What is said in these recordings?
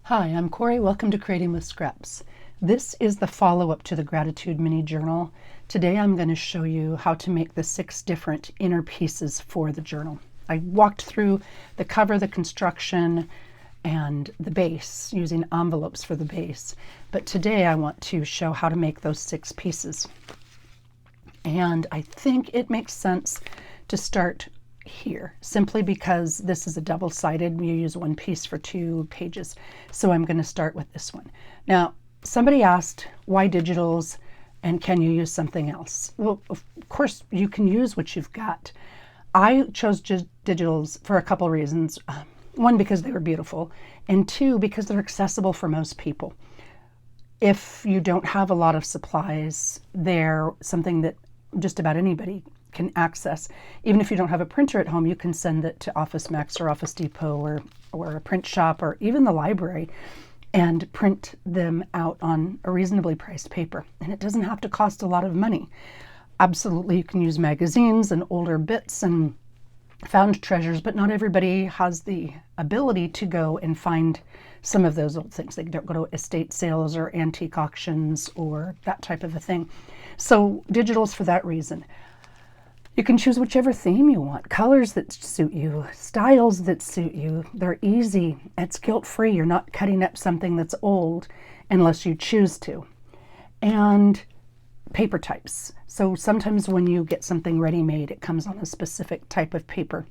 Hi, I'm Corey. Welcome to Creating with Scraps. This is the follow-up to the Gratitude Mini Journal. Today I'm going to show you how to make the 6 different inner pieces for the journal. I walked through the cover, the construction, and the base using envelopes for the base. But today I want to show how to make those 6 pieces. And I think it makes sense to start here, simply because this is a double-sided. You use one piece for 2 pages. So I'm going to start with this one. Now, somebody asked, why digitals and can you use something else? Well, of course, you can use what you've got. I chose digitals for a couple reasons. One, because they were beautiful, and 2, because they're accessible for most people. If you don't have a lot of supplies, they're something that just about anybody can access. Even if you don't have a printer at home, you can send it to Office Max or Office Depot or a print shop or even the library and print them out on a reasonably priced paper. And it doesn't have to cost a lot of money. Absolutely, you can use magazines and older bits and found treasures, but not everybody has the ability to go and find some of those old things. They don't go to estate sales or antique auctions or that type of a thing. So digitals for that reason. You can choose whichever theme you want, colors that suit you, styles that suit you. They're easy. It's guilt-free. You're not cutting up something that's old unless you choose to. And paper types. So sometimes when you get something ready-made, it comes on a specific type of paper.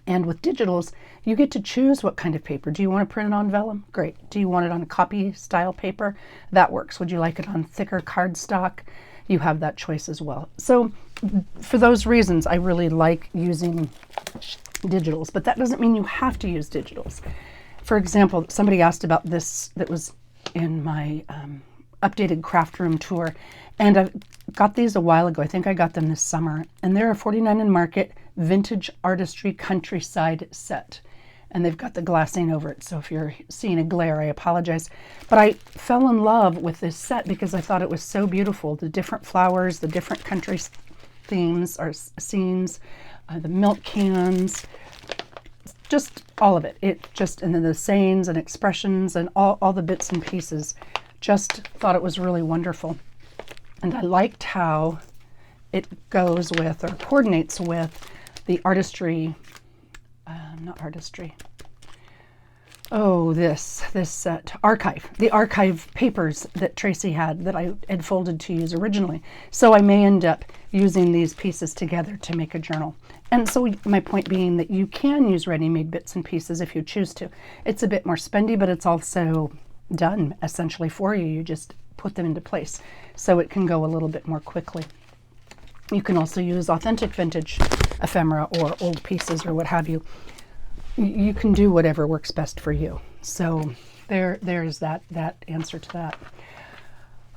And with digitals, you get to choose what kind of paper. Do you want to print it on vellum? Great. Do you want it on a copy style paper? That works. Would you like it on thicker cardstock? You have that choice as well. So for those reasons, I really like using digitals, but that doesn't mean you have to use digitals. For example, somebody asked about this that was in my updated craft room tour, and I got these a while ago. I think I got them this summer, and they're a $49 in Market vintage artistry countryside set. And they've got the glassing over it, so if you're seeing a glare, I apologize. But I fell in love with this set because I thought it was so beautiful. The different flowers, the different country themes or scenes, the milk cans, just all of it. And then the sayings and expressions and all the bits and pieces. Just thought it was really wonderful. And I liked how it goes with or coordinates with the artistry. This set, archive. The archive papers that Tracy had that I had folded to use originally. So I may end up using these pieces together to make a journal. And so my point being that you can use ready-made bits and pieces if you choose to. It's a bit more spendy, but it's also done essentially for you. You just put them into place. So it can go a little bit more quickly. You can also use authentic vintage ephemera or old pieces or what have you. You can do whatever works best for you. So there's that answer to that.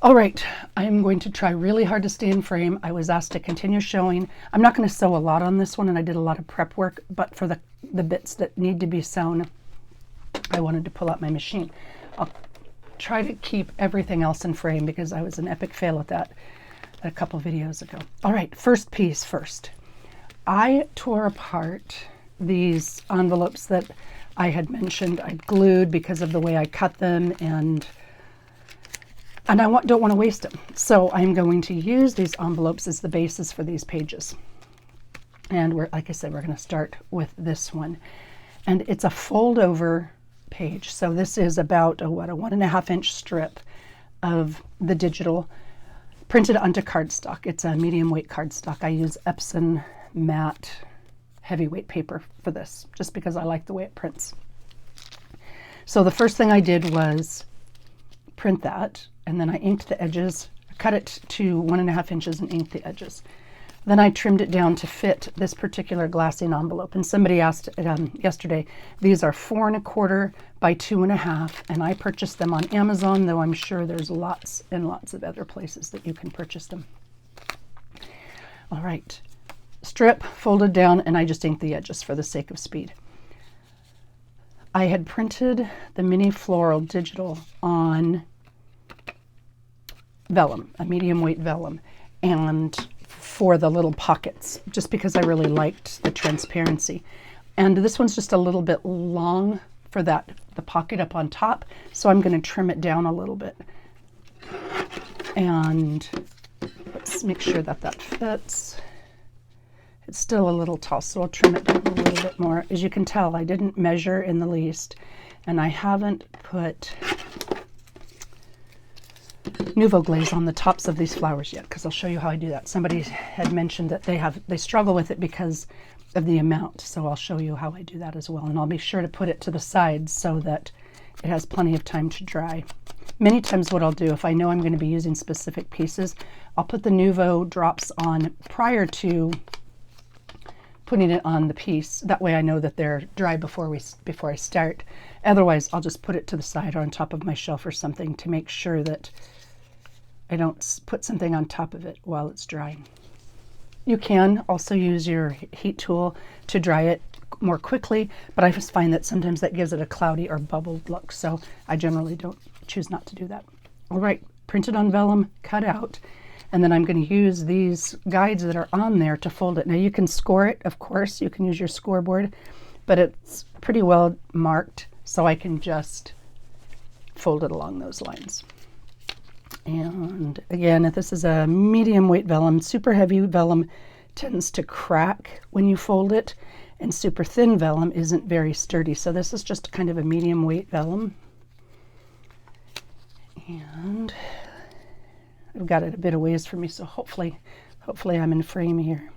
All right, I'm going to try really hard to stay in frame. I was asked to continue showing. I'm not going to sew a lot on this one, and I did a lot of prep work, but for the bits that need to be sewn, I wanted to pull out my machine. I'll try to keep everything else in frame because I was an epic fail at that a couple videos ago. All right, first piece first. I tore apart these envelopes that I had mentioned. I glued because of the way I cut them, and I don't want to waste them. So I'm going to use these envelopes as the basis for these pages. And like I said, we're going to start with this one. And it's a fold over page. So this is about a 1.5 inch strip of the digital printed onto cardstock. It's a medium weight cardstock. I use Epson matte heavyweight paper for this, just because I like the way it prints. So the first thing I did was print that, and then I inked the edges, cut it to 1.5 inches and inked the edges. Then I trimmed it down to fit this particular glassing envelope. And somebody asked yesterday, these are 4 1/4 by 2.5, and I purchased them on Amazon, though I'm sure there's lots and lots of other places that you can purchase them. All right. Strip, folded down, and I just inked the edges for the sake of speed. I had printed the mini floral digital on vellum, a medium weight vellum, and for the little pockets, just because I really liked the transparency. And this one's just a little bit long for the pocket up on top. So I'm going to trim it down a little bit. And let's make sure that that fits. It's still a little tall, so I'll trim it down a little bit more. As you can tell, I didn't measure in the least, and I haven't put Nouveau glaze on the tops of these flowers yet, because I'll show you how I do that. Somebody had mentioned that they struggle with it because of the amount, so I'll show you how I do that as well. And I'll be sure to put it to the sides so that it has plenty of time to dry. Many times what I'll do, if I know I'm going to be using specific pieces, I'll put the Nouveau drops on prior to putting it on the piece. That way I know that they're dry before I start. Otherwise, I'll just put it to the side or on top of my shelf or something to make sure that I don't put something on top of it while it's drying. You can also use your heat tool to dry it more quickly, but I just find that sometimes that gives it a cloudy or bubbled look, so I generally choose not to do that. All right, printed on vellum, cut out, and then I'm going to use these guides that are on there to fold it. Now you can score it, of course, you can use your scoreboard, but it's pretty well marked, so I can just fold it along those lines. And again, if this is a medium weight vellum, super heavy vellum tends to crack when you fold it, and super thin vellum isn't very sturdy. So this is just kind of a medium weight vellum. And I've got it a bit of ways from me, so hopefully I'm in frame here.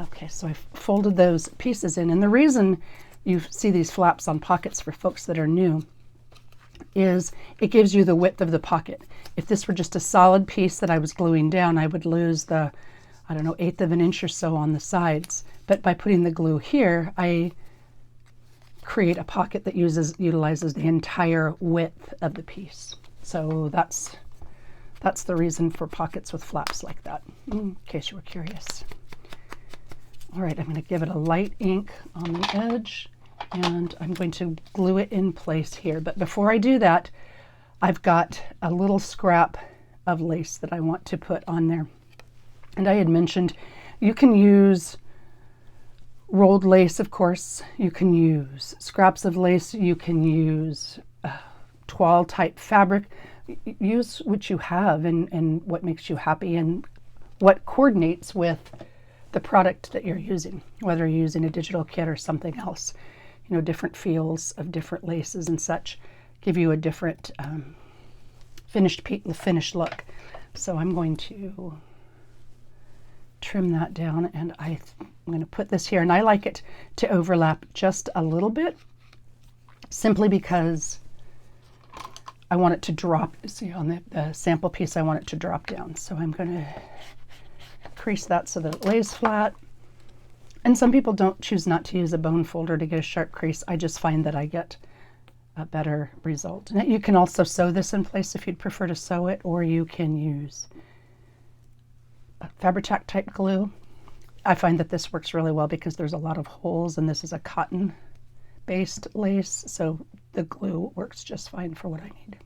Okay, so I've folded those pieces in, and the reason you see these flaps on pockets for folks that are new is it gives you the width of the pocket. If this were just a solid piece that I was gluing down, I would lose the, I don't know, 1/8 of an inch or so on the sides. But by putting the glue here, I create a pocket that utilizes the entire width of the piece. So that's the reason for pockets with flaps like that, in case you were curious. All right, I'm going to give it a light ink on the edge, and I'm going to glue it in place here. But before I do that, I've got a little scrap of lace that I want to put on there. And I had mentioned you can use rolled lace, of course. You can use scraps of lace. You can use toile type fabric. Use what you have and what makes you happy and what coordinates with the product that you're using, whether you're using a digital kit or something else. You know, different feels of different laces and such give you a different finished look. So I'm going to trim that down, and I'm going to put this here, and I like it to overlap just a little bit, simply because I want it to drop. See, on the sample piece, I want it to drop down. So I'm going to crease that so that it lays flat. And some people choose not to use a bone folder to get a sharp crease. I just find that I get a better result. And you can also sew this in place if you'd prefer to sew it, or you can use Fabri-Tac type glue. I find that this works really well because there's a lot of holes, and this is a cotton based lace, so the glue works just fine for what I need.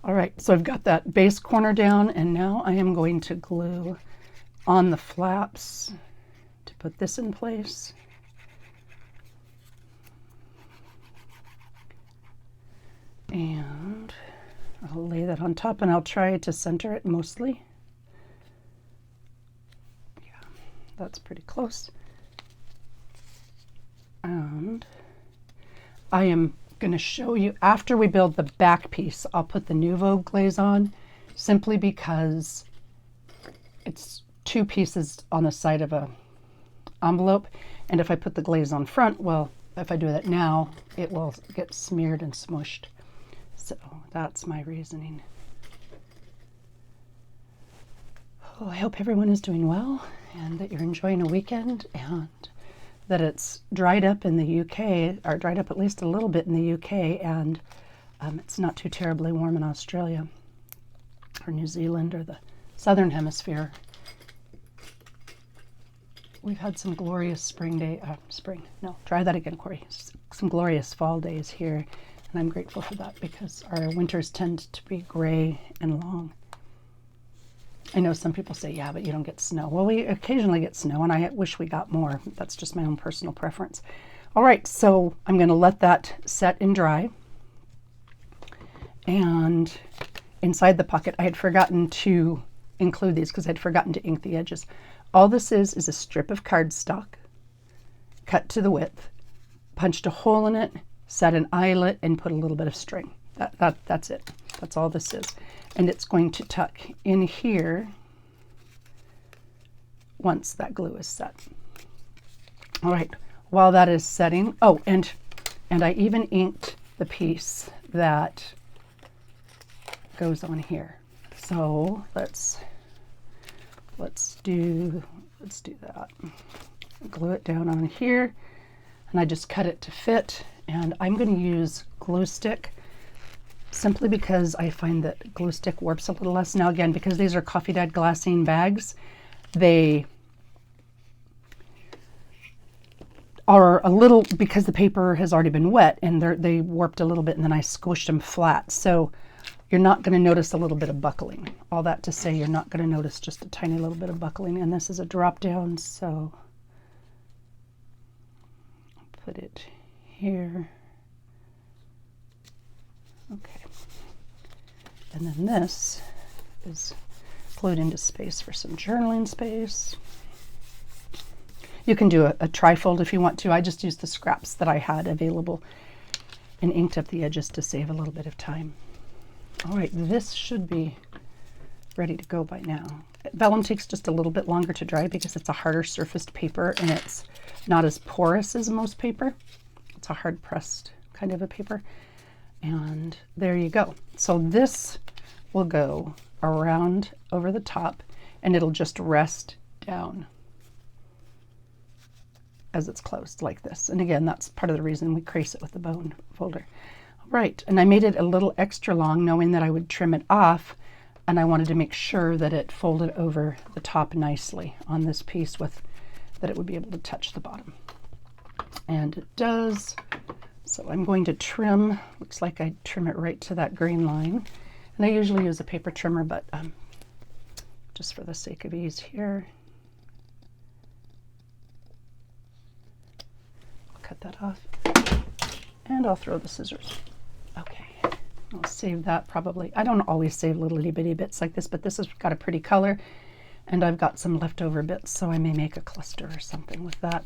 All right, so I've got that base corner down, and now I am going to glue on the flaps to put this in place. And I'll lay that on top, and I'll try to center it mostly. Yeah, that's pretty close. And I am going to show you, after we build the back piece, I'll put the Nouveau glaze on, simply because it's two pieces on the side of a envelope, and if I put the glaze on front, well, if I do that now, it will get smeared and smushed. So that's my reasoning. Oh, I hope everyone is doing well and that you're enjoying a weekend, and that it's dried up in the UK, or dried up at least a little bit in the UK, and it's not too terribly warm in Australia or New Zealand or the southern hemisphere. We've had some glorious try that again, Corey. Some glorious fall days here, and I'm grateful for that because our winters tend to be gray and long. I know some people say, yeah, but you don't get snow. Well, we occasionally get snow, and I wish we got more. That's just my own personal preference. All right, so I'm going to let that set and dry. And inside the pocket, I had forgotten to include these because I'd forgotten to ink the edges. All this is a strip of cardstock cut to the width, punched a hole in it, set an eyelet, and put a little bit of string. That's it. That's all this is. And it's going to tuck in here once that glue is set. All right, while that is setting, oh, and I even inked the piece that goes on here. So let's do that. Glue it down on here, and I just cut it to fit. And I'm going to use glue stick simply because I find that glue stick warps a little less. Now again, because these are coffee dyed glassine bags, they are a little, because the paper has already been wet, and they warped a little bit, and then I squished them flat. So you're not going to notice a little bit of buckling. All that to say, you're not going to notice just a tiny little bit of buckling. And this is a drop down, so I'll put it here. Okay. And then this is glued into space for some journaling space. You can do a trifold if you want to. I just used the scraps that I had available and inked up the edges to save a little bit of time. All right, this should be ready to go by now. Vellum takes just a little bit longer to dry because it's a harder surfaced paper and it's not as porous as most paper. It's a hard pressed kind of a paper. And there you go. So this will go around over the top and it'll just rest down as it's closed like this. And again, that's part of the reason we crease it with the bone folder. Right, and I made it a little extra long knowing that I would trim it off, and I wanted to make sure that it folded over the top nicely on this piece with that it would be able to touch the bottom. And it does. So I'm going to trim, looks like I trim it right to that green line. And I usually use a paper trimmer, but just for the sake of ease here, I'll cut that off. And I'll throw the scissors. Okay, I'll save that probably. I don't always save little itty bitty bits like this, but this has got a pretty color, and I've got some leftover bits, so I may make a cluster or something with that.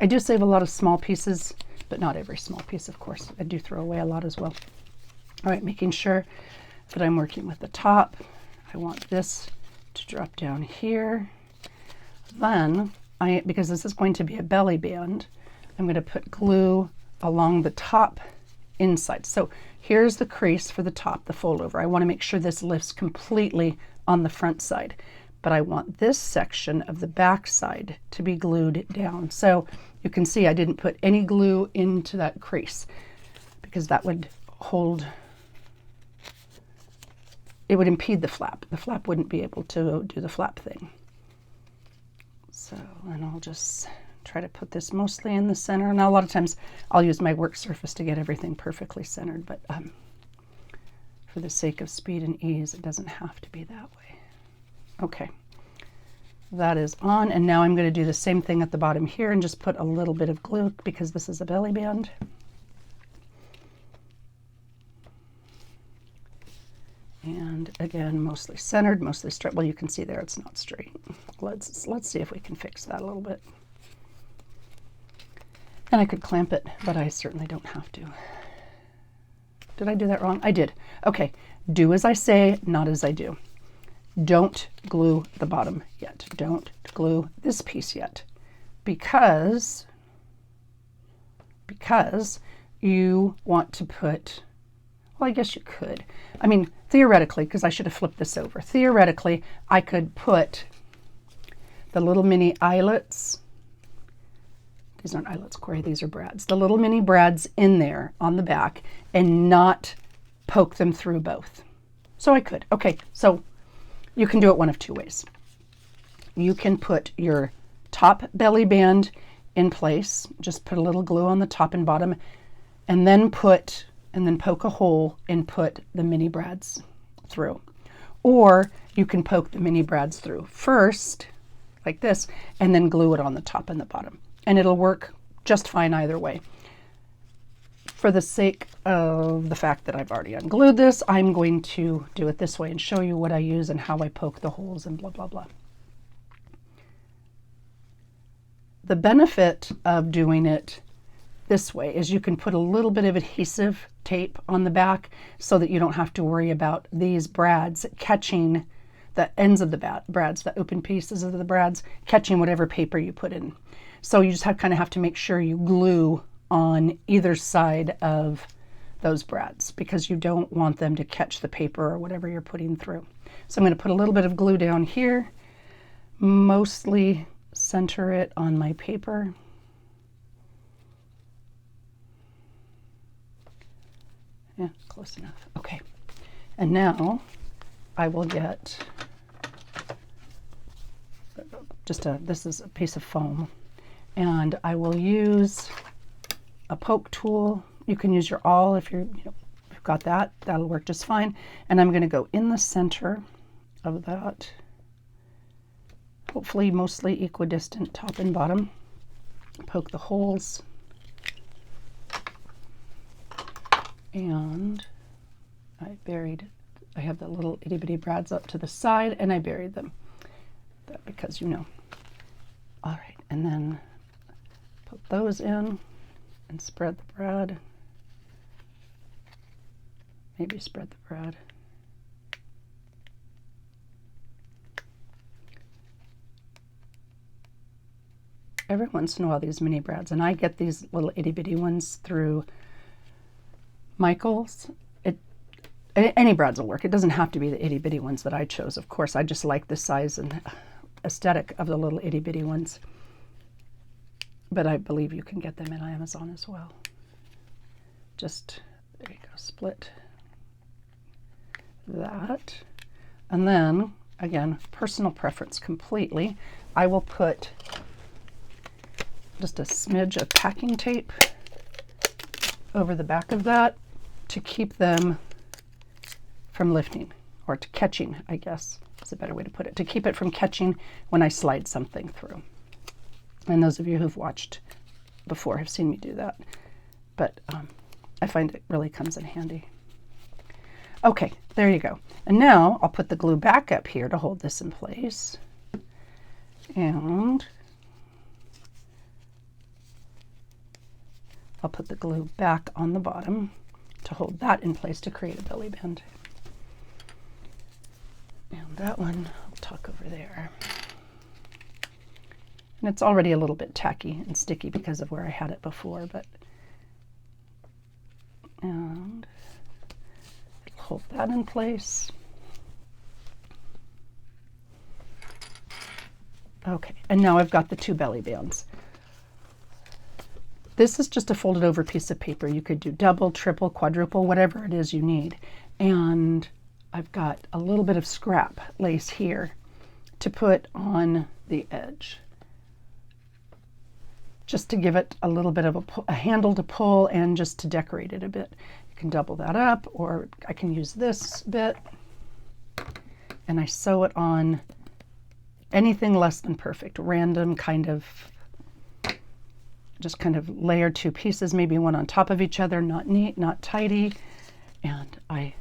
I do save a lot of small pieces, but not every small piece, of course. I do throw away a lot as well. All right, making sure that I'm working with the top. I want this to drop down here. Then, because this is going to be a belly band, I'm going to put glue along the top inside. So here's the crease for the top, the fold over. I want to make sure this lifts completely on the front side, but I want this section of the back side to be glued down. So you can see I didn't put any glue into that crease because that would hold, it would impede the flap. The flap wouldn't be able to do the flap thing. So, and I'll just try to put this mostly in the center. Now, a lot of times I'll use my work surface to get everything perfectly centered, but for the sake of speed and ease, it doesn't have to be that way. Okay, that is on, and now I'm going to do the same thing at the bottom here and just put a little bit of glue because this is a belly band. And again, mostly centered, mostly straight. Well, you can see there it's not straight. Let's see if we can fix that a little bit. And I could clamp it, but I certainly don't have to. Did I do that wrong? I did. Okay, do as I say, not as I do. Don't glue the bottom yet. Don't glue this piece yet, because you want to put, well, I guess you could. I mean, theoretically, because I should have flipped this over. Theoretically, I could put the little mini eyelets. These aren't eyelets, Corey, these are brads. The little mini brads in there on the back and not poke them through both. So I could. Okay, so you can do it one of two ways. You can put your top belly band in place, just put a little glue on the top and bottom, and then poke a hole and put the mini brads through. Or you can poke the mini brads through first, like this, and then glue it on the top and the bottom. And it'll work just fine either way. For the sake of the fact that I've already unglued this, I'm going to do it this way and show you what I use and how I poke the holes and blah, blah, blah. The benefit of doing it this way is you can put a little bit of adhesive tape on the back so that you don't have to worry about these brads catching the ends of the brads, the open pieces of the brads, catching whatever paper you put in. So you just kind of have to make sure you glue on either side of those brads because you don't want them to catch the paper or whatever you're putting through. So I'm going to put a little bit of glue down here, mostly center it on my paper. Yeah, close enough. Okay. And now I will get this is a piece of foam, and I will use a poke tool. You can use your awl if you've got that. That'll work just fine. And I'm going to go in the center of that, hopefully mostly equidistant top and bottom. Poke the holes. And I have the little itty bitty brads up to the side, and I buried them. That because All right, and then put those in and spread the brad. Maybe spread the brad. Every once in a while, these mini brads, and I get these little itty bitty ones through Michael's. Any brads will work. It doesn't have to be the itty bitty ones that I chose. Of course, I just like the size and aesthetic of the little itty bitty ones. But I believe you can get them in Amazon as well. Just, there you go, split that. And then, again, personal preference completely, I will put just a smidge of packing tape over the back of that to keep them from lifting, or to catching, I guess is a better way to put it, to keep it from catching when I slide something through. And those of you who've watched before have seen me do that, but I find it really comes in handy. Okay, there you go. And now I'll put the glue back up here to hold this in place. And I'll put the glue back on the bottom to hold that in place to create a belly band. And that one I'll tuck over there. And it's already a little bit tacky and sticky because of where I had it before, but and it'll hold that in place. Okay, and now I've got the two belly bands. This is just a folded over piece of paper. You could do double, triple, quadruple, whatever it is you need. And I've got a little bit of scrap lace here to put on the edge, just to give it a little bit of a handle to pull and just to decorate it a bit. You can double that up, or I can use this bit and I sew it on anything less than perfect, random kind of, just kind of layer two pieces, maybe one on top of each other, not neat, not tidy. And I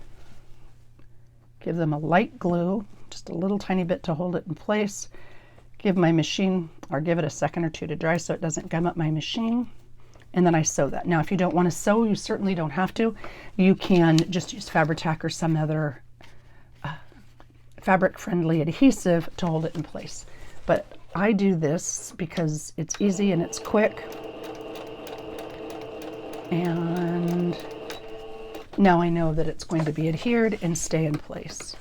give them a light glue, just a little tiny bit to hold it in place. Give my machine, or give it a second or two to dry so it doesn't gum up my machine. And then I sew that. Now, if you don't want to sew, you certainly don't have to. You can just use Fabri-Tac or some other fabric-friendly adhesive to hold it in place. But I do this because it's easy and it's quick. And now I know that it's going to be adhered and stay in place.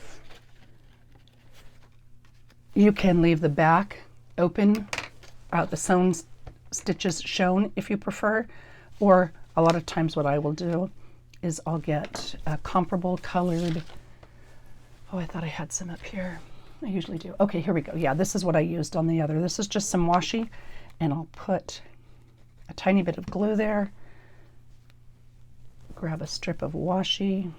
You can leave the back open, the sewn stitches shown if you prefer, or a lot of times what I will do is I'll get a comparable colored, oh, I thought I had some up here. I usually do. Okay, here we go. Yeah, this is what I used on the other. This is just some washi, and I'll put a tiny bit of glue there, grab a strip of washi,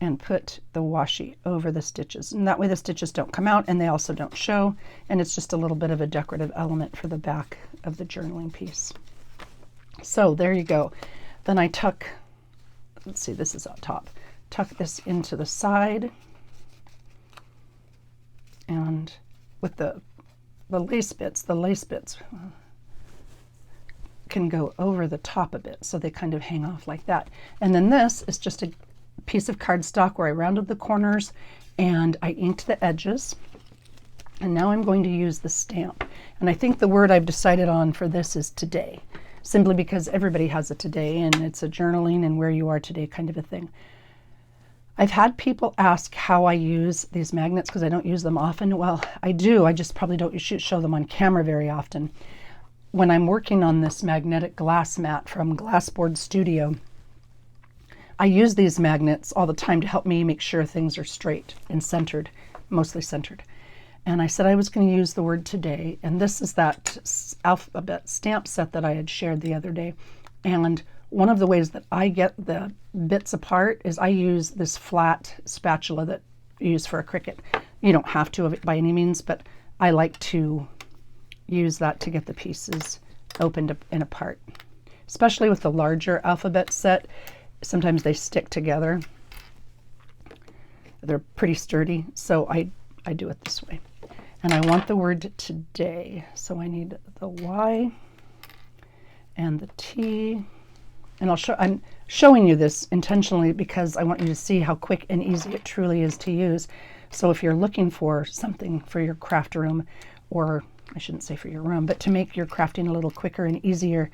and put the washi over the stitches. And that way the stitches don't come out and they also don't show. And it's just a little bit of a decorative element for the back of the journaling piece. So there you go. Then I tuck, let's see, this is up top. Tuck this into the side. And with the lace bits can go over the top a bit, so they kind of hang off like that. And then this is just a piece of cardstock where I rounded the corners and I inked the edges. And now I'm going to use the stamp. And I think the word I've decided on for this is today, simply because everybody has a today and it's a journaling and where you are today kind of a thing. I've had people ask how I use these magnets because I don't use them often. Well, I do. I just probably don't show them on camera very often. When I'm working on this magnetic glass mat from Glassboard Studio, I use these magnets all the time to help me make sure things are straight and centered, mostly centered. And I said I was going to use the word today, and this is that alphabet stamp set that I had shared the other day. And one of the ways that I get the bits apart is I use this flat spatula that you use for a Cricut. You don't have to by any means, but I like to use that to get the pieces opened and apart. Especially with the larger alphabet set, sometimes they stick together. They're pretty sturdy, so I do it this way. And I want the word today, so I need the Y and the T. And I'm showing you this intentionally because I want you to see how quick and easy it truly is to use. So if you're looking for something for your craft room, or I shouldn't say for your room, but to make your crafting a little quicker and easier,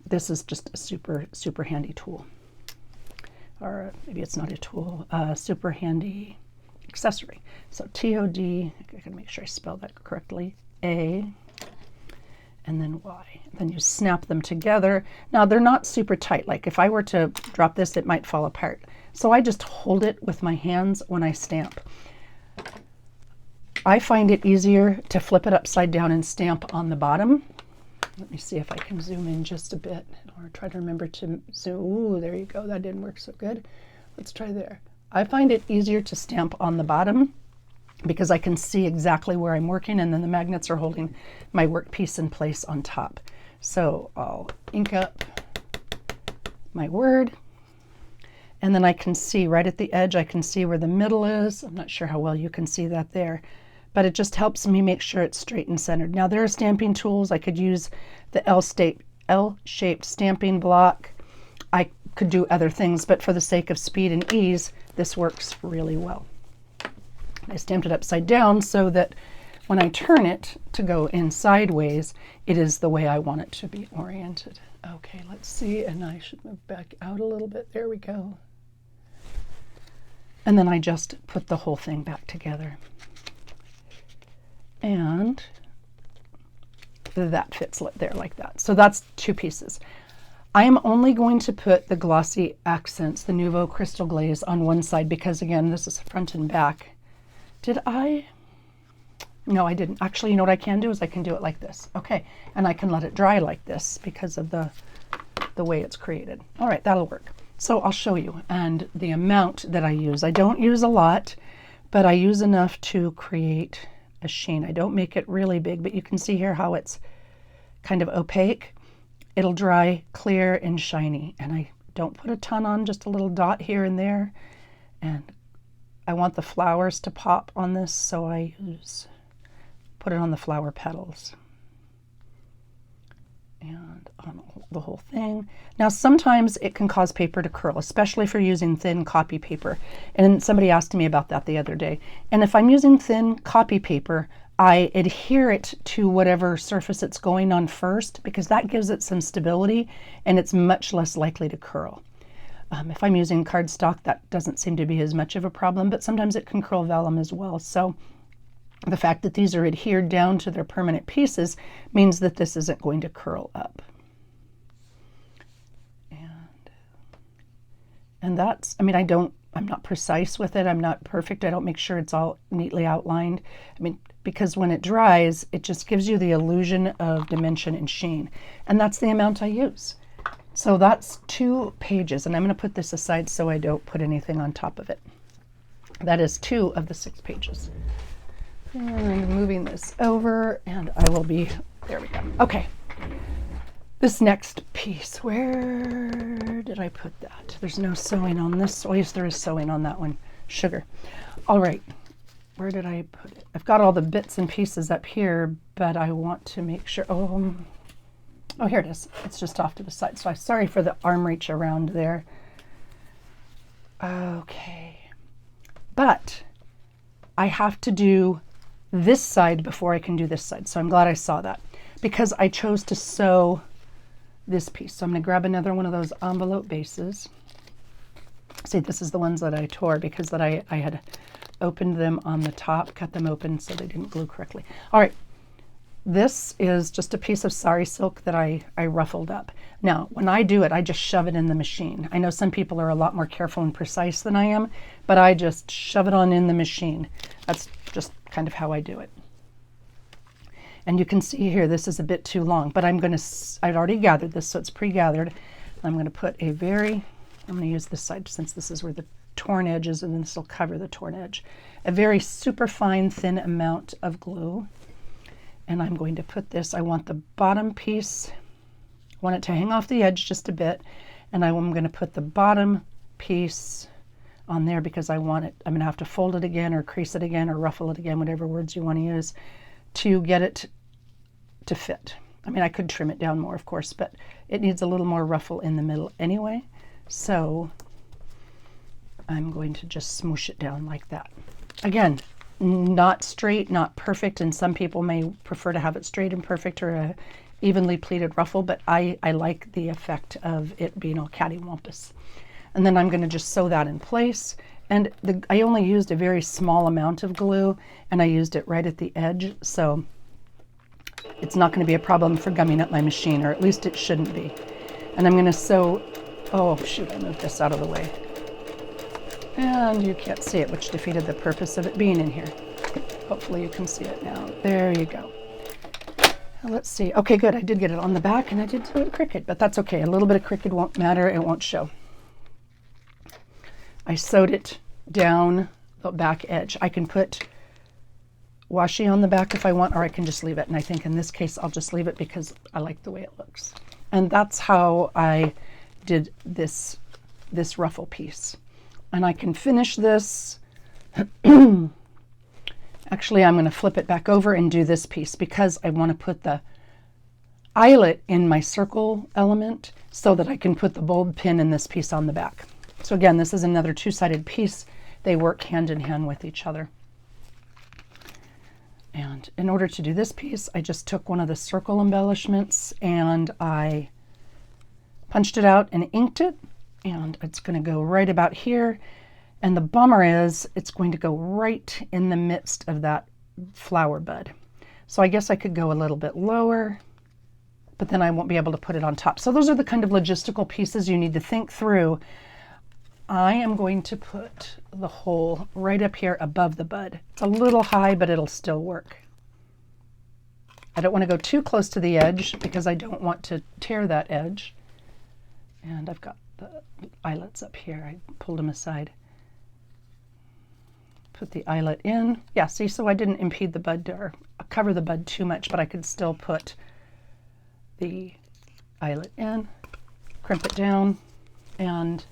this is just a super, super handy tool. Or maybe it's not a tool, a super handy accessory. So TOD, I gotta make sure I spell that correctly, A, and then Y. Then you snap them together. Now they're not super tight. Like if I were to drop this, it might fall apart. So I just hold it with my hands when I stamp. I find it easier to flip it upside down and stamp on the bottom. Let me see if I can zoom in just a bit, or try to remember to zoom. Ooh, there you go. That didn't work so good. Let's try there. I find it easier to stamp on the bottom because I can see exactly where I'm working, and then the magnets are holding my workpiece in place on top. So I'll ink up my word, and then I can see right at the edge, I can see where the middle is. I'm not sure how well you can see that there, but it just helps me make sure it's straight and centered. Now there are stamping tools. I could use the L-shaped stamping block. I could do other things, but for the sake of speed and ease, this works really well. I stamped it upside down so that when I turn it to go in sideways, it is the way I want it to be oriented. Okay, let's see, and I should move back out a little bit. There we go. And then I just put the whole thing back together. And that fits there like that. So that's two pieces. I am only going to put the glossy accents, the Nouveau Crystal Glaze, on one side because, again, this is front and back. Did I? No, I didn't. Actually, you know what I can do is I can do it like this. Okay, and I can let it dry like this because of the way it's created. All right, that'll work. So I'll show you, and the amount that I use. I don't use a lot, but I use enough to create a sheen. I don't make it really big, but you can see here how it's kind of opaque. It'll dry clear and shiny, and I don't put a ton on, just a little dot here and there. And I want the flowers to pop on this, so I put it on the flower petals and on the whole thing. Now sometimes it can cause paper to curl, especially if you're using thin copy paper. And somebody asked me about that the other day. And if I'm using thin copy paper, I adhere it to whatever surface it's going on first, because that gives it some stability and it's much less likely to curl. If I'm using cardstock, that doesn't seem to be as much of a problem, but sometimes it can curl vellum as well. So the fact that these are adhered down to their permanent pieces means that this isn't going to curl up. And that's, I mean, I'm not precise with it. I'm not perfect. I don't make sure it's all neatly outlined. I mean, because when it dries, it just gives you the illusion of dimension and sheen. And that's the amount I use. So that's 2 pages, and I'm going to put this aside so I don't put anything on top of it. That is 2 of the 6 pages. And moving this over, and I will be, there we go. Okay. This next piece, where did I put that? There's no sewing on this. Oh, yes, there is sewing on that one. Sugar. All right. Where did I put it? I've got all the bits and pieces up here, but I want to make sure. Oh, here it is. It's just off to the side. So I'm sorry for the arm reach around there. Okay. But I have to do this side before I can do this side. So I'm glad I saw that because I chose to sew this piece. So I'm going to grab another one of those envelope bases. See, this is the ones that I tore because that I had opened them on the top, cut them open so they didn't glue correctly. All right, this is just a piece of sari silk that I ruffled up. Now, when I do it, I just shove it in the machine. I know some people are a lot more careful and precise than I am, but I just shove it on in the machine. That's just kind of how I do it. And you can see here, this is a bit too long, but I've already gathered this, so it's pre-gathered. I'm going to put I'm going to use this side since this is where the torn edge is, and then this will cover the torn edge. A very super fine, thin amount of glue. And I'm going to put this, I want the bottom piece, I want it to hang off the edge just a bit, and I'm going to put the bottom piece on there because I want it, I'm going to have to fold it again or crease it again or ruffle it again, whatever words you want to use, to get it to fit. I mean, I could trim it down more, of course, but it needs a little more ruffle in the middle anyway. So I'm going to just smoosh it down like that. Again, not straight, not perfect, and some people may prefer to have it straight and perfect or a evenly pleated ruffle, but I like the effect of it being all cattywampus. And then I'm going to just sew that in place. And I only used a very small amount of glue, and I used it right at the edge, so it's not going to be a problem for gumming up my machine, or at least it shouldn't be. And I'm going to sew, oh shoot, I moved this out of the way. And you can't see it, which defeated the purpose of it being in here. Hopefully you can see it now. There you go. Now let's see. Okay, good. I did get it on the back, and I did do it crooked, but that's okay. A little bit of crooked won't matter. It won't show. I sewed it down the back edge. I can put washi on the back if I want, or I can just leave it. And I think in this case, I'll just leave it because I like the way it looks. And that's how I did this ruffle piece. And I can finish this. Actually, I'm going to flip it back over and do this piece because I want to put the eyelet in my circle element so that I can put the bulb pin in this piece on the back. So again, this is another two-sided piece. They work hand in hand with each other. And in order to do this piece, I just took one of the circle embellishments and I punched it out and inked it. And it's going to go right about here. And the bummer is it's going to go right in the midst of that flower bud. So I guess I could go a little bit lower, but then I won't be able to put it on top. So those are the kind of logistical pieces you need to think through. I am going to put the hole right up here above the bud. It's a little high, but it'll still work. I don't want to go too close to the edge because I don't want to tear that edge. And I've got the eyelets up here. I pulled them aside. Put the eyelet in. Yeah, see, so I didn't impede the bud or cover the bud too much, but I could still put the eyelet in, crimp it down, and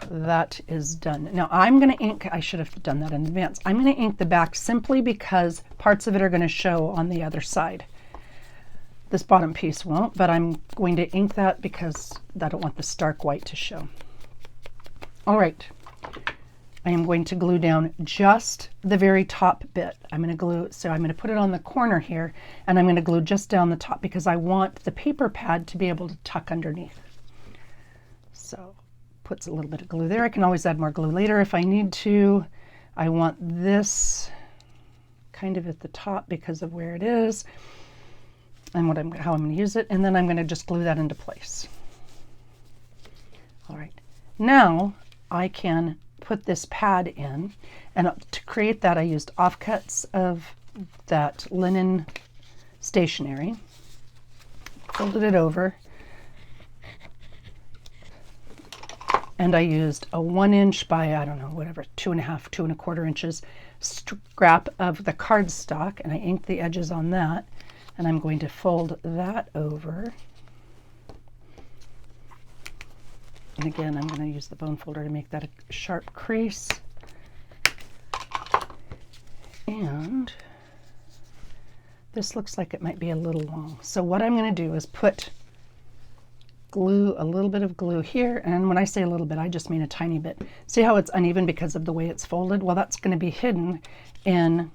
that is done. Now I'm going to ink, I should have done that in advance. I'm going to ink the back simply because parts of it are going to show on the other side. This bottom piece won't, but I'm going to ink that because I don't want the stark white to show. All right, I am going to glue down just the very top bit. I'm going to glue, so I'm going to put it on the corner here, and I'm going to glue just down the top because I want the paper pad to be able to tuck underneath. So puts a little bit of glue there. I can always add more glue later if I need to. I want this kind of at the top because of where it is and how I'm going to use it, and then I'm going to just glue that into place. All right, now I can put this pad in, and to create that I used offcuts of that linen stationery, folded it over, and I used a 1 inch by, I don't know, whatever, 2.5, 2.25 inches scrap of the cardstock, and I inked the edges on that, and I'm going to fold that over. And again, I'm going to use the bone folder to make that a sharp crease. And this looks like it might be a little long. So what I'm going to do is put glue, a little bit of glue here, and when I say a little bit, I just mean a tiny bit. See how it's uneven because of the way it's folded? Well, that's going to be hidden in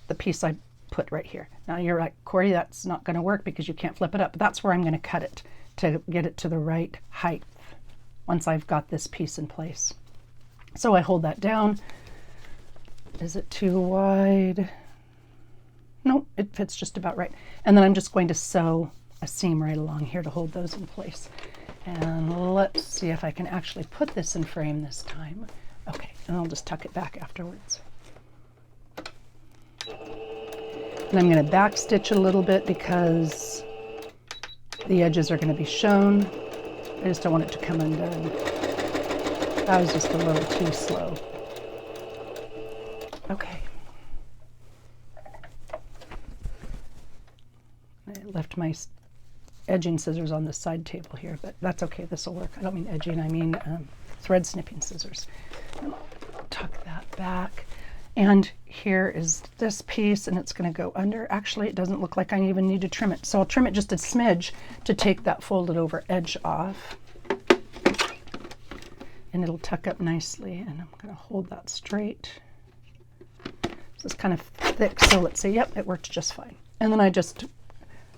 the piece I put right here. Now you're like, Corey, that's not going to work because you can't flip it up. But that's where I'm going to cut it to get it to the right height once I've got this piece in place. So I hold that down. Is it too wide? No, it fits just about right. And then I'm just going to sew a seam right along here to hold those in place. And let's see if I can actually put this in frame this time. Okay, and I'll just tuck it back afterwards. And I'm going to back stitch a little bit because the edges are going to be shown. I just don't want it to come undone. I was just a little too slow. Okay. I left my edging scissors on the side table here, but that's okay, this will work. I don't mean edging, I mean thread snipping scissors. And I'll tuck that back. And here is this piece, and it's going to go under. Actually, it doesn't look like I even need to trim it. So I'll trim it just a smidge to take that folded over edge off. And it'll tuck up nicely, and I'm going to hold that straight. This is kind of thick, so let's say, yep, it worked just fine. And then I just,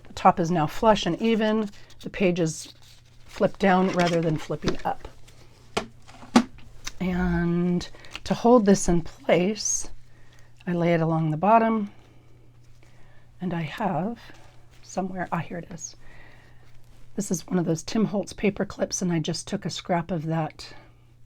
the top is now flush and even. The pages flip down rather than flipping up. And to hold this in place, I lay it along the bottom, and I have somewhere, here it is. This is one of those Tim Holtz paper clips, and I just took a scrap of that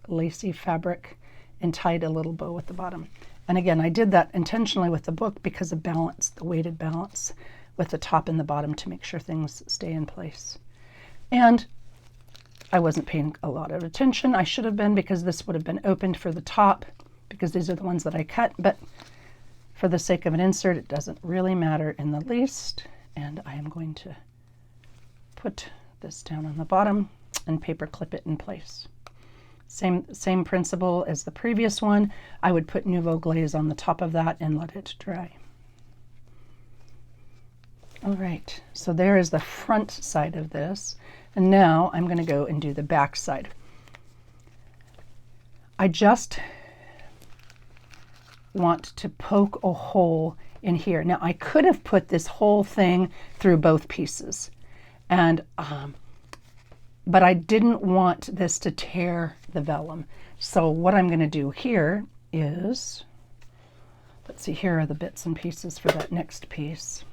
lacy fabric and tied a little bow at the bottom. And again, I did that intentionally with the book because of balance, the weighted balance with the top and the bottom to make sure things stay in place. And I wasn't paying a lot of attention. I should have been, because this would have been opened for the top, because these are the ones that I cut, but for the sake of an insert, it doesn't really matter in the least. And I am going to put this down on the bottom and paper clip it in place. Same principle as the previous one. I would put Nouveau Glaze on the top of that and let it dry. All right, so there is the front side of this. And now I'm going to go and do the back side. I just want to poke a hole in here. Now I could have put this whole thing through both pieces, and but I didn't want this to tear the vellum. So what I'm going to do here is, let's see, here are the bits and pieces for that next piece.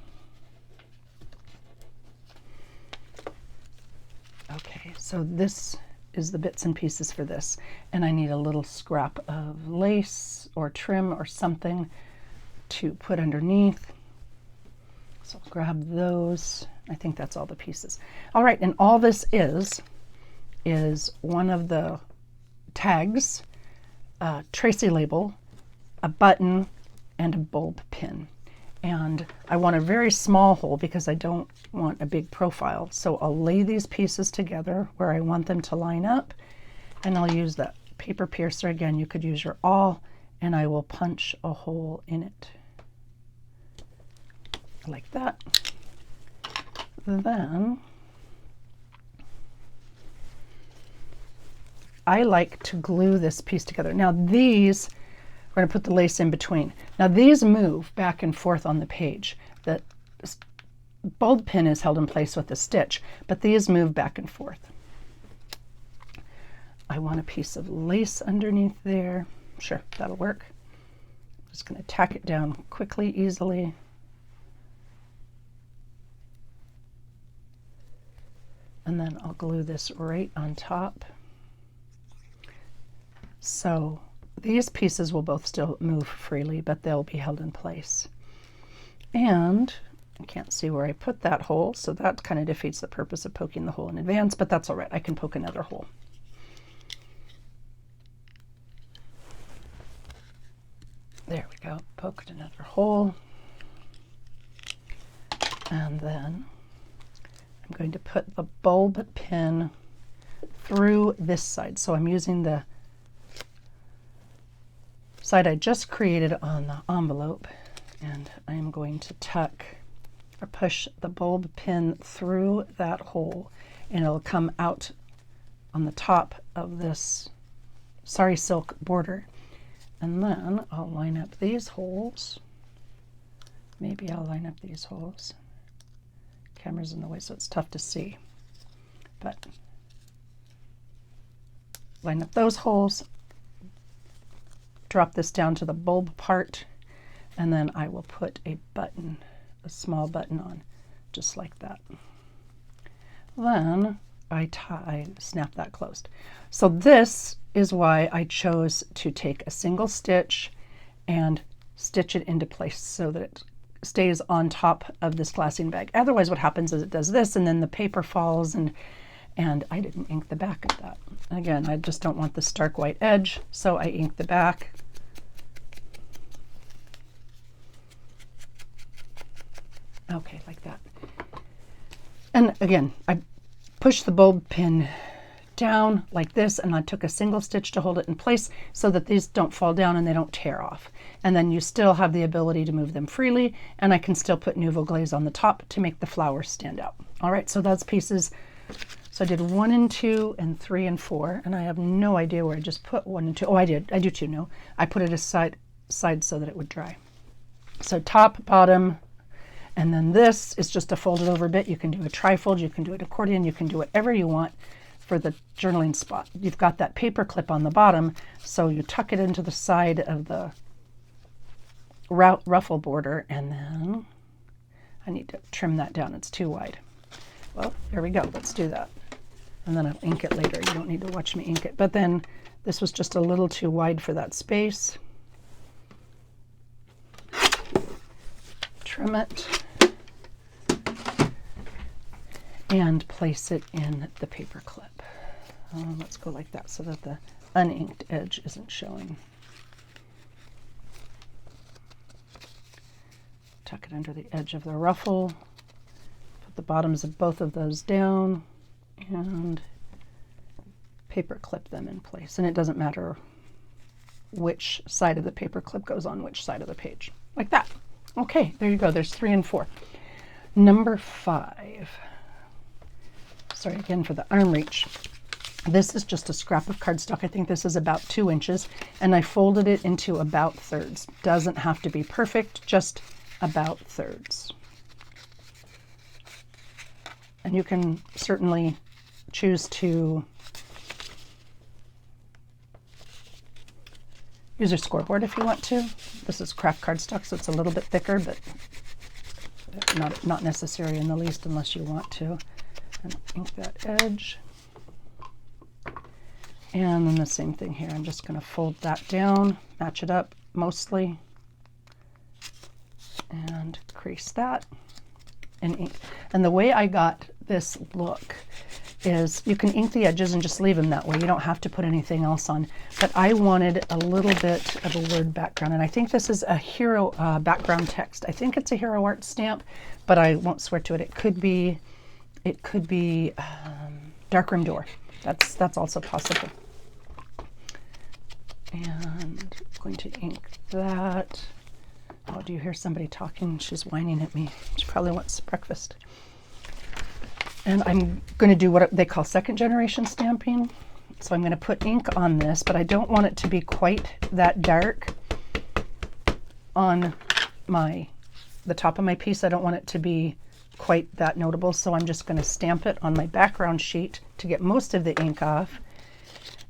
Okay, so this is the bits and pieces for this, and I need a little scrap of lace or trim or something to put underneath. So I'll grab those. I think that's all the pieces. All right, and all this is one of the tags, a Tracy label, a button, and a bulb pin. And I want a very small hole because I don't want a big profile. So I'll lay these pieces together where I want them to line up, and I'll use that paper piercer. Again, you could use your awl, and I will punch a hole in it like that. Then I like to glue this piece together. Now these, we're going to put the lace in between. Now these move back and forth on the page. The bulb pin is held in place with a stitch, but these move back and forth. I want a piece of lace underneath there. Sure, that'll work. Just going to tack it down quickly, easily. And then I'll glue this right on top. So these pieces will both still move freely, but they'll be held in place. And I can't see where I put that hole, so that kind of defeats the purpose of poking the hole in advance, but that's all right. I can poke another hole. There we go, poked another hole. And then I'm going to put the bulb pin through this side. So I'm using the side I just created on the envelope, and I am going to tuck or push the bulb pin through that hole, and it'll come out on the top of this sari silk border. And then I'll line up these holes. Maybe I'll line up these holes. Camera's in the way, so it's tough to see. But line up those holes, drop this down to the bulb part, and then I will put a button, a small button on, just like that. Then I snap that closed. So this is why I chose to take a single stitch and stitch it into place so that it stays on top of this glassine bag. Otherwise what happens is it does this and then the paper falls, and I didn't ink the back of that. Again, I just don't want the stark white edge, so I inked the back. Okay, like that. And again, I pushed the bulb pin down like this, and I took a single stitch to hold it in place so that these don't fall down and they don't tear off. And then you still have the ability to move them freely, and I can still put Nouveau Glaze on the top to make the flowers stand out. All right, so that's pieces. So I did 1 and 2 and 3 and 4, and I have no idea where I just put 1 and 2. Oh, I did. I do too. No, I put it aside so that it would dry. So top, bottom, and then this is just a folded over bit. You can do a trifold, you can do an accordion, you can do whatever you want for the journaling spot. You've got that paper clip on the bottom, so you tuck it into the side of the ruffle border, and then I need to trim that down. It's too wide. Well, there we go. Let's do that. And then I'll ink it later. You don't need to watch me ink it. But then this was just a little too wide for that space. Trim it and place it in the paper clip. Let's go like that so that the uninked edge isn't showing. Tuck it under the edge of the ruffle. Put the bottoms of both of those down and paper clip them in place. And it doesn't matter which side of the paper clip goes on which side of the page. Like that. Okay, there you go. There's 3 and 4. Number 5. Sorry again for the arm reach. This is just a scrap of cardstock. I think this is about 2 inches, and I folded it into about thirds. Doesn't have to be perfect, just about thirds. And you can certainly choose to use a scoreboard if you want to. This is craft cardstock, so it's a little bit thicker, but not necessary in the least unless you want to. And ink that edge. And then the same thing here. I'm just going to fold that down, match it up mostly, and crease that and ink. And the way I got this look is you can ink the edges and just leave them that way. You don't have to put anything else on. But I wanted a little bit of a word background, and I think this is a hero background text. I think it's a Hero Art stamp, but I won't swear to it. It could be Darkroom Door. That's also possible. And I'm going to ink that. Oh, do you hear somebody talking? She's whining at me. She probably wants breakfast. And I'm going to do what they call second generation stamping. So I'm going to put ink on this, but I don't want it to be quite that dark on the top of my piece. I don't want it to be quite that notable, so I'm just going to stamp it on my background sheet to get most of the ink off.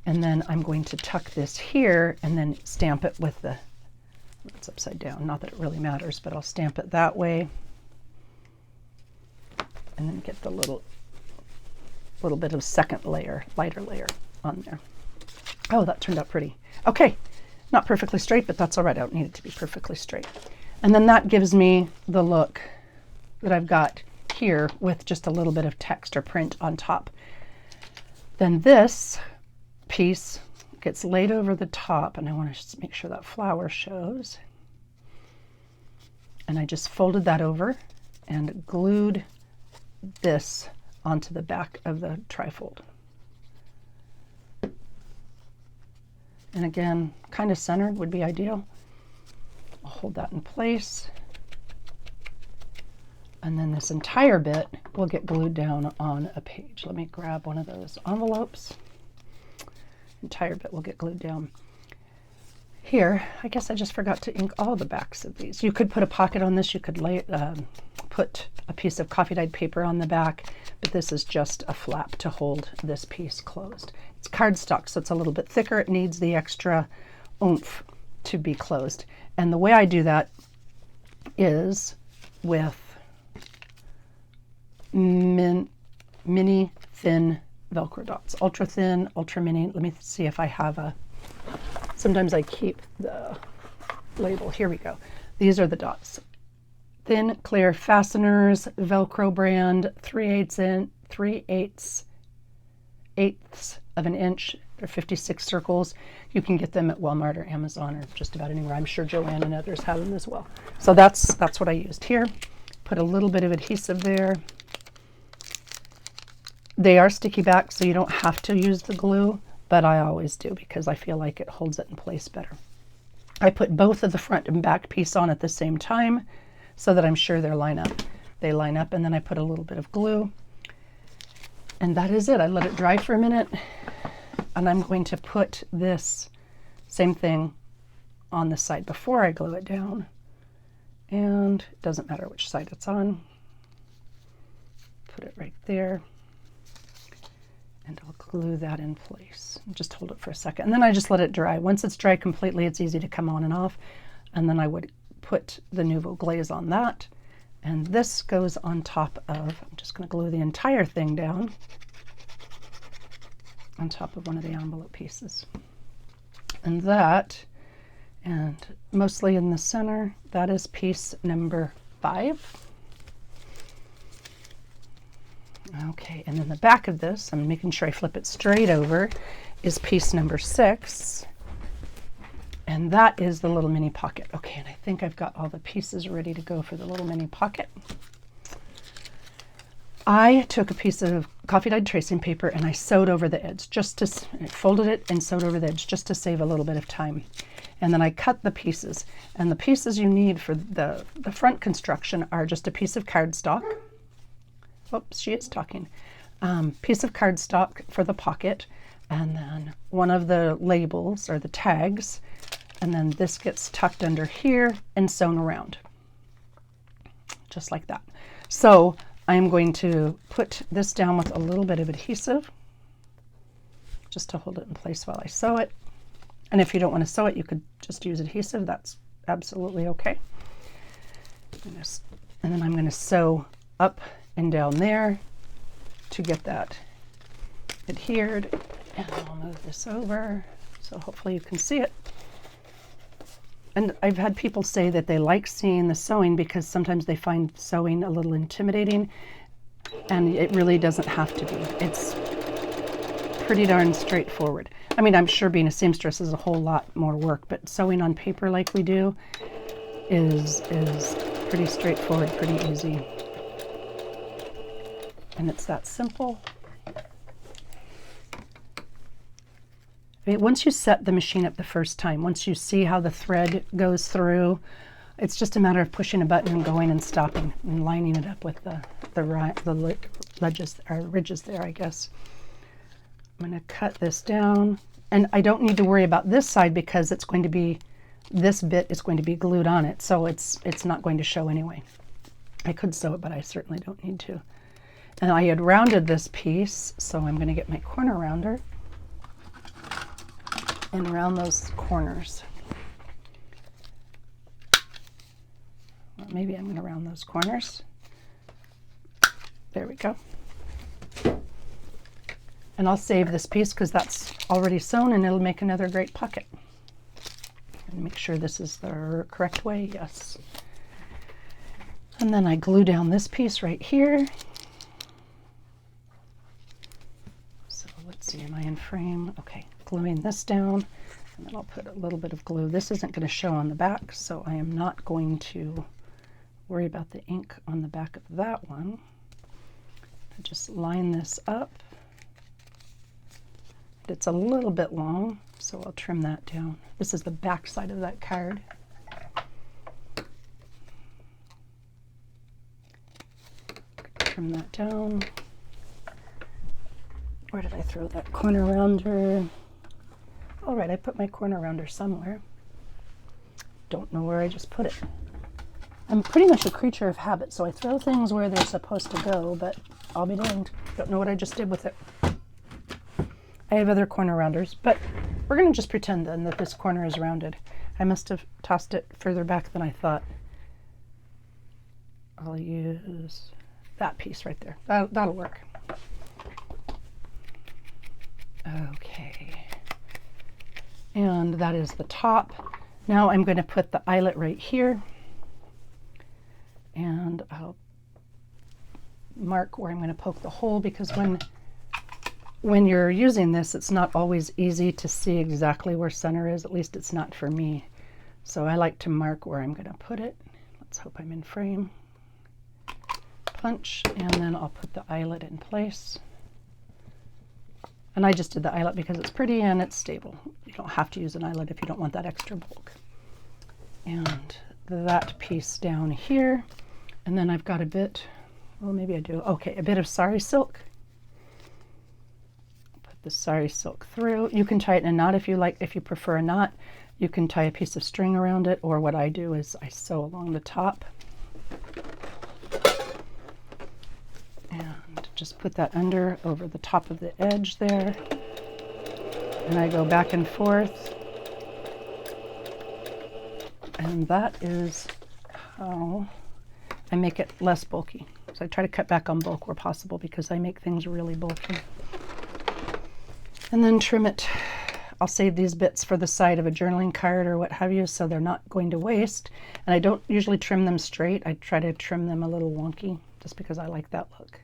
And then I'm going to tuck this here and then stamp it with the, it's upside down, not that it really matters, but I'll stamp it that way. And then get the little bit of second layer, lighter layer on there. Oh, that turned out pretty. Okay, not perfectly straight, but that's all right. I don't need it to be perfectly straight. And then that gives me the look that I've got here with just a little bit of text or print on top. Then this piece gets laid over the top, and I want to just make sure that flower shows. And I just folded that over and glued this onto the back of the trifold. And again, kind of centered would be ideal. I'll hold that in place. And then this entire bit will get glued down on a page. Let me grab one of those envelopes. Entire bit will get glued down. Here, I guess I just forgot to ink all the backs of these. You could put a pocket on this. You could put a piece of coffee dyed paper on the back, but this is just a flap to hold this piece closed. It's cardstock, so it's a little bit thicker. It needs the extra oomph to be closed. And the way I do that is with mini thin Velcro dots. Ultra thin, ultra mini. Let me see if I have a... Sometimes I keep the label. Here we go. These are the dots. Thin, clear fasteners, Velcro brand, 3/8 of an inch. They're 56 circles. You can get them at Walmart or Amazon or just about anywhere. I'm sure Joanne and others have them as well. So that's what I used here. Put a little bit of adhesive there. They are sticky back, so you don't have to use the glue, but I always do because I feel like it holds it in place better. I put both of the front and back piece on at the same time so that I'm sure they line up. They line up, and then I put a little bit of glue. And that is it. I let it dry for a minute, and I'm going to put this same thing on the side before I glue it down. And it doesn't matter which side it's on. Put it right there. And I'll glue that in place. Just hold it for a second. And then I just let it dry. Once it's dry completely, it's easy to come on and off. And then I would put the Nouveau glaze on that. And this goes on top of, I'm just going to glue the entire thing down on top of one of the envelope pieces. And that, and mostly in the center, that is piece number 5. Okay, and then the back of this, I'm making sure I flip it straight over, is piece number 6. And that is the little mini pocket. Okay, and I think I've got all the pieces ready to go for the little mini pocket. I took a piece of coffee dyed tracing paper and I sewed over the edge, folded it and sewed over the edge just to save a little bit of time. And then I cut the pieces. And the pieces you need for the front construction are just a piece of cardstock. Oops, she is talking. Piece of cardstock for the pocket, and then one of the labels or the tags, and then this gets tucked under here and sewn around, just like that. So I'm going to put this down with a little bit of adhesive, just to hold it in place while I sew it. And if you don't want to sew it, you could just use adhesive. That's absolutely okay. And then I'm going to sew up and down there to get that adhered. And I'll move this over so hopefully you can see it. And I've had people say that they like seeing the sewing because sometimes they find sewing a little intimidating, and it really doesn't have to be. It's pretty darn straightforward. I mean, I'm sure being a seamstress is a whole lot more work, but sewing on paper like we do is pretty straightforward, pretty easy. And it's that simple. I mean, once you set the machine up the first time, once you see how the thread goes through, it's just a matter of pushing a button and going and stopping and lining it up with the ledges or ridges there, I guess. I'm going to cut this down, and I don't need to worry about this side because it's going to be, this bit is going to be glued on it, so it's not going to show anyway. I could sew it, but I certainly don't need to. And I had rounded this piece, so I'm going to get my corner rounder and round those corners. Well, maybe I'm going to round those corners. There we go. And I'll save this piece because that's already sewn and it'll make another great pocket. And make sure this is the correct way. Yes. And then I glue down this piece right here. So let's see, am I in frame? Okay, gluing this down, and then I'll put a little bit of glue. This isn't going to show on the back, so I am not going to worry about the ink on the back of that one. I just line this up. It's a little bit long, so I'll trim that down. This is the back side of that card. Trim that down. Where did I throw that corner rounder? All right, I put my corner rounder somewhere. Don't know where I just put it. I'm pretty much a creature of habit, so I throw things where they're supposed to go, but I'll be damned. Don't know what I just did with it. I have other corner rounders, but we're going to just pretend then that this corner is rounded. I must have tossed it further back than I thought. I'll use that piece right there. That'll work. Okay. And that is the top. Now I'm going to put the eyelet right here. And I'll mark where I'm going to poke the hole, because when you're using this, it's not always easy to see exactly where center is. At least it's not for me. So I like to mark where I'm going to put it. Let's hope I'm in frame. Punch, and then I'll put the eyelet in place. And I just did the eyelet because it's pretty and it's stable. You don't have to use an eyelet if you don't want that extra bulk. And that piece down here. And then I've got a bit, well, maybe I do. Okay, a bit of sari silk. Put the sari silk through. You can tie it in a knot if you like. If you prefer a knot, you can tie a piece of string around it, or what I do is I sew along the top. And just put that under over the top of the edge there. And I go back and forth. And that is how I make it less bulky. So I try to cut back on bulk where possible, because I make things really bulky. And then trim it. I'll save these bits for the side of a journaling card or what have you, so they're not going to waste. And I don't usually trim them straight. I try to trim them a little wonky, just because I like that look.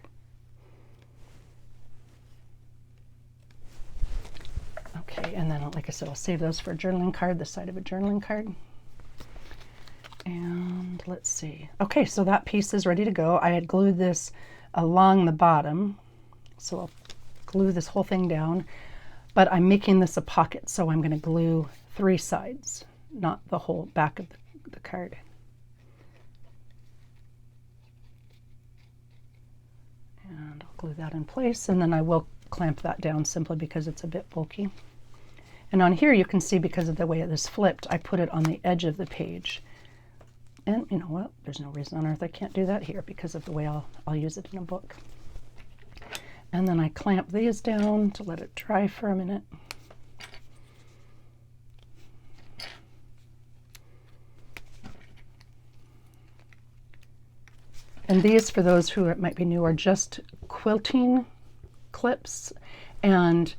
Okay, and then like I said, I'll save those for a journaling card, the side of a journaling card. And let's see. Okay, so that piece is ready to go. I had glued this along the bottom, so I'll glue this whole thing down. But I'm making this a pocket, so I'm going to glue 3 sides, not the whole back of the card. And I'll glue that in place, and then I will clamp that down simply because it's a bit bulky. And on here you can see, because of the way it is flipped, I put it on the edge of the page. And you know what? There's no reason on earth I can't do that here because of the way I'll use it in a book. And then I clamp these down to let it dry for a minute. And these, for those who might be new, are just quilting clips, and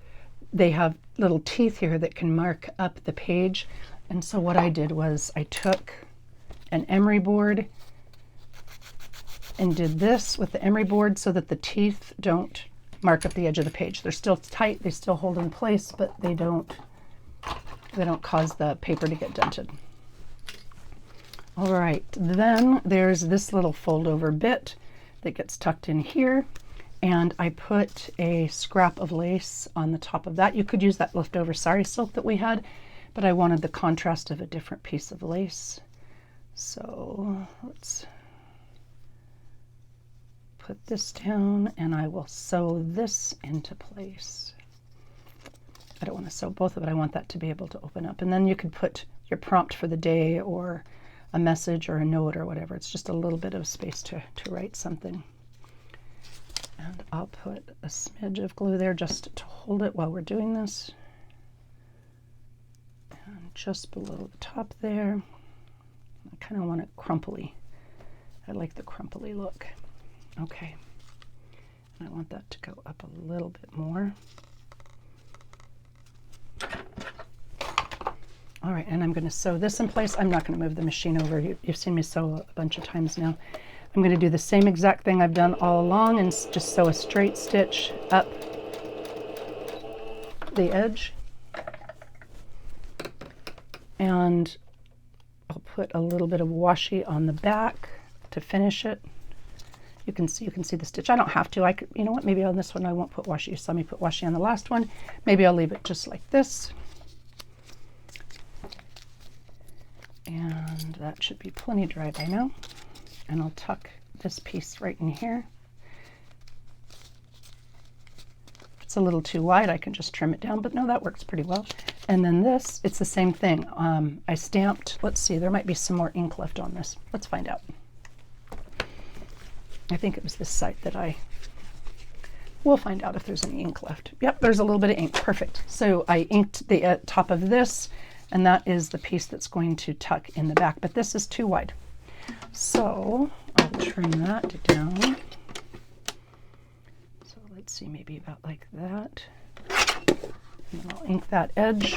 they have little teeth here that can mark up the page. And so what I did was I took an emery board and did this with the emery board so that the teeth don't mark up the edge of the page. They're still tight, they still hold in place, but they don't cause the paper to get dented. All right, then there's this little fold over bit that gets tucked in here, and I put a scrap of lace on the top of that. You could use that leftover sari silk that we had, but I wanted the contrast of a different piece of lace. So let's put this down, and I will sew this into place. I don't want to sew both of it. I want that to be able to open up. And then you could put your prompt for the day or a message or a note or whatever. It's just a little bit of space to write something. And I'll put a smidge of glue there just to hold it while we're doing this. And just below the top there. I kind of want it crumply. I like the crumply look. Okay. And I want that to go up a little bit more. All right, and I'm going to sew this in place. I'm not going to move the machine over. You've seen me sew a bunch of times now. I'm going to do the same exact thing I've done all along and just sew a straight stitch up the edge. And I'll put a little bit of washi on the back to finish it. You can see the stitch. I don't have to. I could, you know what? Maybe on this one I won't put washi. So let me put washi on the last one. Maybe I'll leave it just like this. And that should be plenty dry by now. And I'll tuck this piece right in here. If it's a little too wide, I can just trim it down, but no, that works pretty well. And then this, it's the same thing. I stamped, let's see, there might be some more ink left on this. Let's find out. I think it was this side that we'll find out if there's any ink left. Yep, there's a little bit of ink, perfect. So I inked the top of this, and that is the piece that's going to tuck in the back, but this is too wide. So I'll trim that down. So let's see, maybe about like that. And then I'll ink that edge.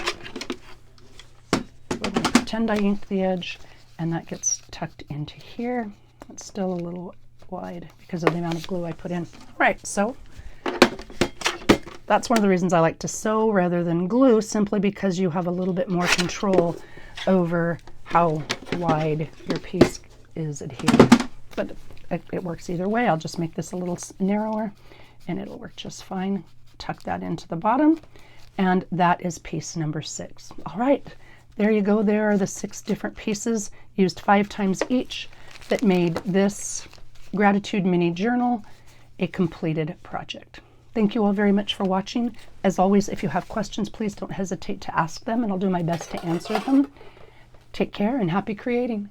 We're going to pretend I inked the edge, and that gets tucked into here. It's still a little wide because of the amount of glue I put in. All right, so that's one of the reasons I like to sew rather than glue, simply because you have a little bit more control over how wide your piece is adhered. But it works either way. I'll just make this a little narrower and it'll work just fine. Tuck that into the bottom, and that is piece number 6. All right, there you go. There are the 6 different pieces, used 5 times each, that made this Gratitude Mini Journal a completed project. Thank you all very much for watching. As always, if you have questions, please don't hesitate to ask them, and I'll do my best to answer them. Take care and happy creating.